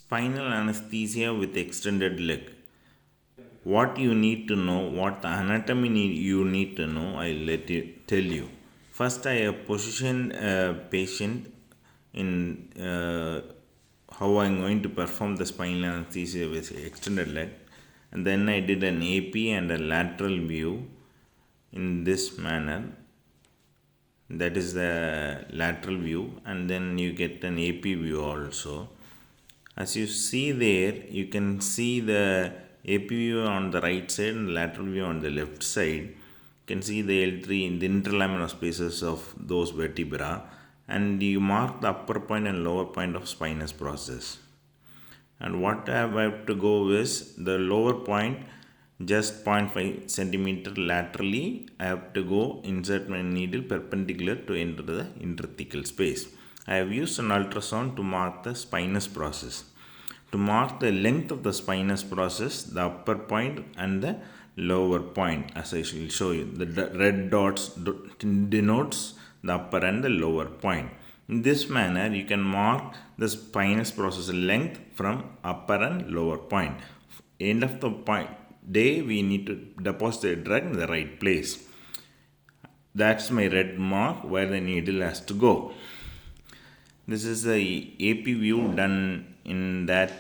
Spinal anesthesia with extended leg. What you need to know, what the anatomy you need to know, I'll tell you. First, I have positioned a patient in how I'm going to perform the spinal anesthesia with extended leg, and then I did an AP and a lateral view in this manner. That is the lateral view, and then you get an AP view also. As you see there, you can see the AP view on the right side and the lateral view on the left side. You can see the L3 in the interlaminar spaces of those vertebra, and you mark the upper point and lower point of spinous process. And what I have to go is the lower point, just 0.5 centimeter laterally. I have to go insert my needle perpendicular to enter the interthecal space. I have used an ultrasound to mark the spinous process. To mark the length of the spinous process, the upper point and the lower point, as I shall show you. The red dots denotes the upper and the lower point. In this manner, you can mark the spinous process length from upper and lower point. End of the day, we need to deposit the drug in the right place. That's my red mark where the needle has to go. This is the AP view done in that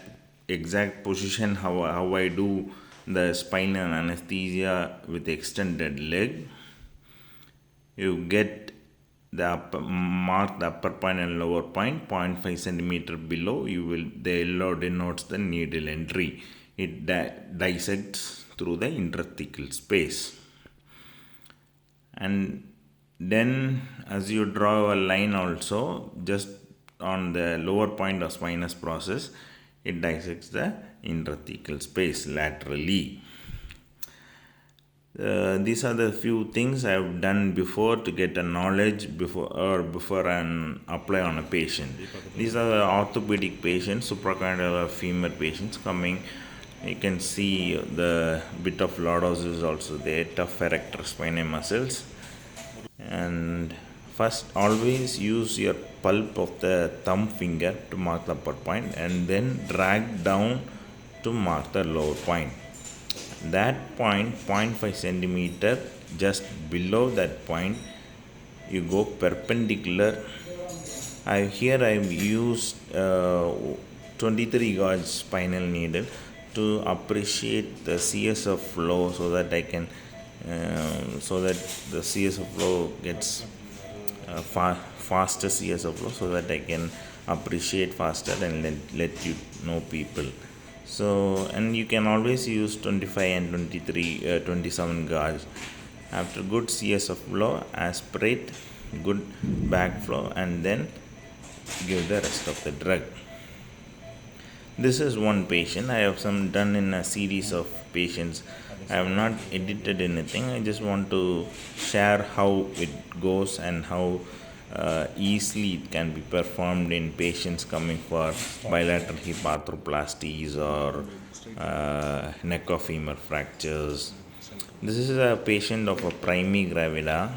exact position, how I do the spinal anesthesia with extended leg. You get the mark the upper point and lower point, 0.5 centimeter below. The yellow denotes the needle entry. It dissects through the interthecal space. And then as you draw a line also, just on the lower point of spinous process, it dissects the interthecal space laterally. These are the few things I have done before to get a knowledge before I apply on a patient. These are the orthopedic patients, supracondylar femur patients coming. You can see the bit of lordosis also there, tough erector spinae muscles. And first, always use your pulp of the thumb finger to mark the upper point, and then drag down to mark the lower point. That point, 0.5 centimeter, just below that point, you go perpendicular. Here I've used 23 gauge spinal needle to appreciate the CSF flow, so that I can so that the CSF flow gets faster CSF flow, so that I can appreciate faster and let you know people. So, and you can always use 25 and 27 gauge. After good CSF flow, aspirate, good backflow, and then give the rest of the drug. This is one patient. I have some done in a series of patients. I have not edited anything. I just want to share how it goes and how easily it can be performed in patients coming for bilateral hip arthroplasties or neck of femur fractures. This is a patient of a primi gravida.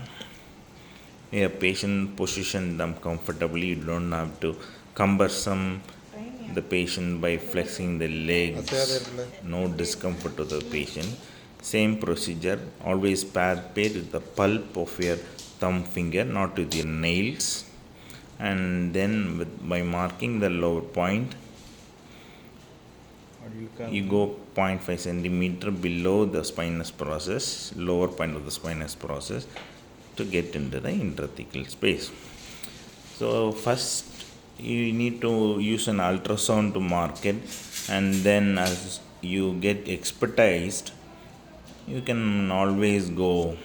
A patient position them comfortably. You don't have to cumbersome the patient by flexing the legs. No discomfort to the patient. Same procedure. Always palpate with the pulp of your thumb finger, not with your nails. And then by marking the lower point, you go 0.5 centimeter below the spinous process, lower point of the spinous process, to get into the interthecal space. So first you need to use an ultrasound to mark it, and then as you get expertised, you can always go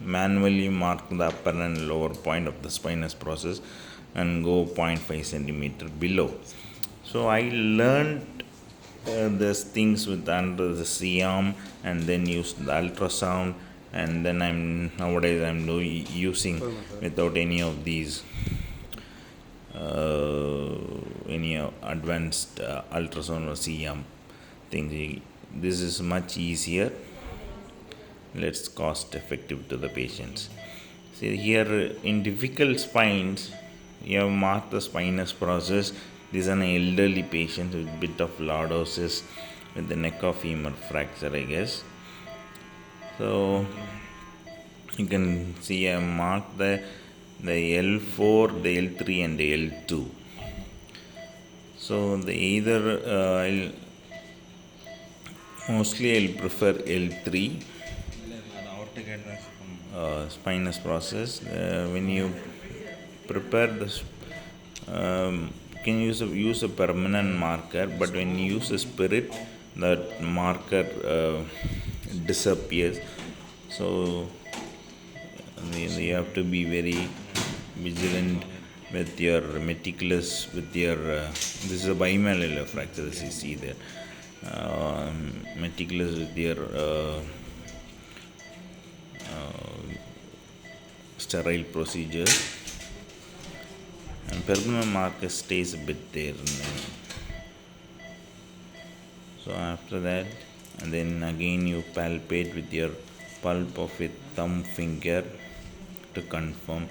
manually mark the upper and lower point of the spinous process and go 0.5 centimeter below. So I learned these things with under the C-arm, and then used the ultrasound, and then nowadays I'm using without any of these any advanced ultrasound or C-arm things. This is much easier, less cost effective to the patients. See here, in difficult spines, you have marked the spinous process, This is an elderly patient with bit of lordosis with the neck of femur fracture, I guess. So you can see I marked the L4, the L3 and the L2. So mostly I'll prefer L3 spinous process. When you prepare this, can use a permanent marker, but when you use a spirit, that marker disappears. So you have to be very vigilant with your meticulous with your this is a bimalleolar fracture, as you see there. Meticulous with your sterile procedure, and permanent marker stays a bit there. So after that, and then again you palpate with your pulp of a thumb finger to confirm,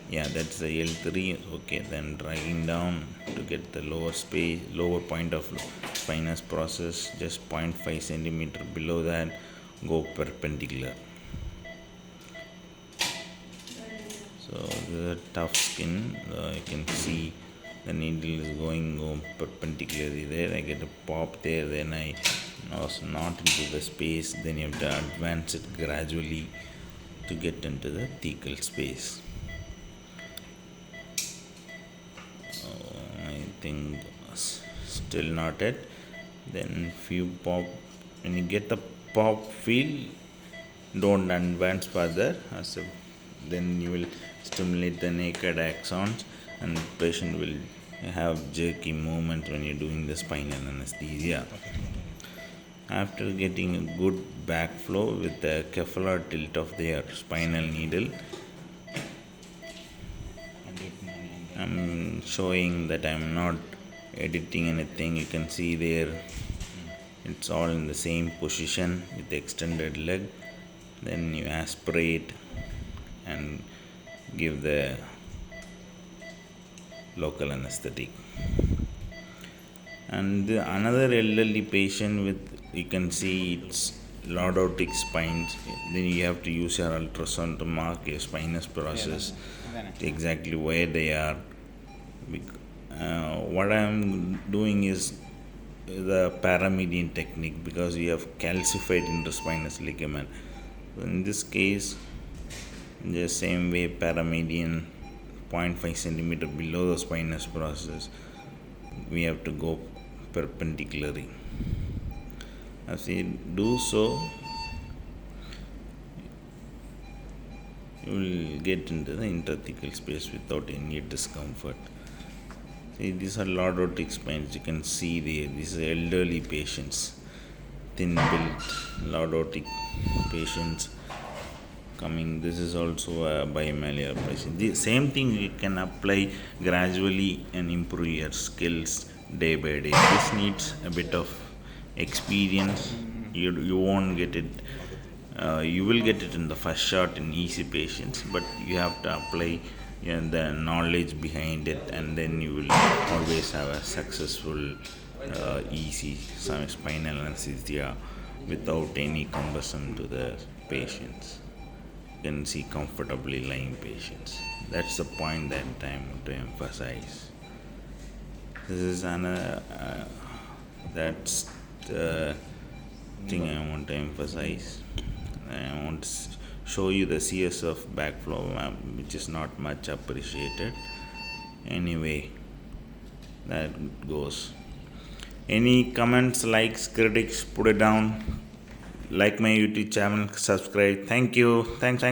yeah, that's the L3. Okay, then dragging down to get the lower point of spinous process, just 0.5 centimeter below that, go perpendicular. So this is a tough skin. You can see the needle is going perpendicularly there. I get a pop there, then I was not into the space. Then you have to advance it gradually to get into the thecal space. I think still not it. Then few pop. When you get the pop feel, don't advance further. Then you will stimulate the naked axons, and the patient will have jerky movement when you're doing the spinal anesthesia. After getting a good backflow with the Kevlar tilt of their spinal needle, I'm showing that I'm not editing anything. You can see there it's all in the same position with the extended leg. Then you aspirate and give the local anesthetic. And another elderly patient with, you can see it's lordotic spines. Then you have to use your ultrasound to mark your spinous process, exactly where they are. What I am doing is the paramedian technique, because we have calcified interspinous ligament. So in this case, the same way, paramedian 0.5 centimeter below the spinous process, we have to go perpendicularly. As you do so, you will get into the interthecal space without any discomfort. See, these are lordotic spines. You can see there, these are elderly patients, thin built lordotic patients coming. This is also a bimalleolar patient. The same thing you can apply gradually and improve your skills day by day. This needs a bit of experience. You won't get it. You will get it in the first shot in easy patients, but you have to apply the knowledge behind it, and then you will always have a successful easy spinal anesthesia without any cumbersome to the patients. You can see comfortably lying patients. That's the point that I want to emphasize. This is that's the thing I want to emphasize. I want to show you the CSF backflow map, which is not much appreciated. Anyway, that goes. Any comments, likes, critics, put it down. Like my YouTube channel, subscribe. Thank you. Thanks.